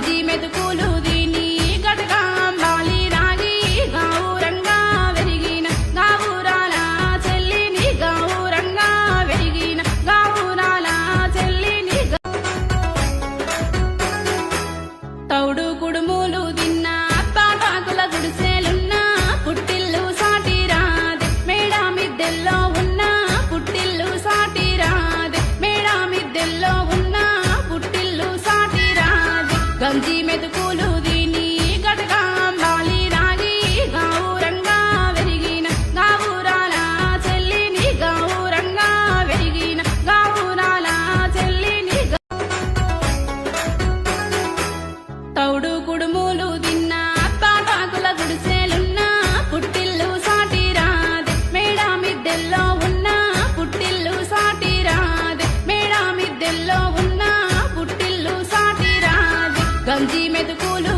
గంజి మెతుకులు దీని గటగా బాలి రాగి గావురంగా వెరిగిన గావురాల చెల్లిని గావురంగా వెరిగిన గావురాల చెల్లిని తౌడు కుడుములు తిన్న తాటాకుల గుడిసెలున్న పుట్టిల్లు సాటి రాదే మేడ మిద్దెల్లో ఉన్న పుట్టిల్లు సాటి రాదే మేడ మిద్దెల్లో ఉన్న పుట్టిల్లు సాటి రాదే గంజి మెతుకులు దీని గటగా బాలి రాగి గావురంగా వెరిగిన గావురాల చెల్లిని గావురంగా వెరిగిన గావురాల చెల్లిని తౌడు కుడుములు తిన్న తాటాకుల గుడిసెలున్న పుట్టిల్లు సాటి రాదే మేడ మిద్దెల్లో ఉన్న పుట్టిల్లు సాటి రాదే మేడ మిద్దెల్లో ఉన్న పుట్టిల్లు సాటి రాదే గంజి మెతుకులు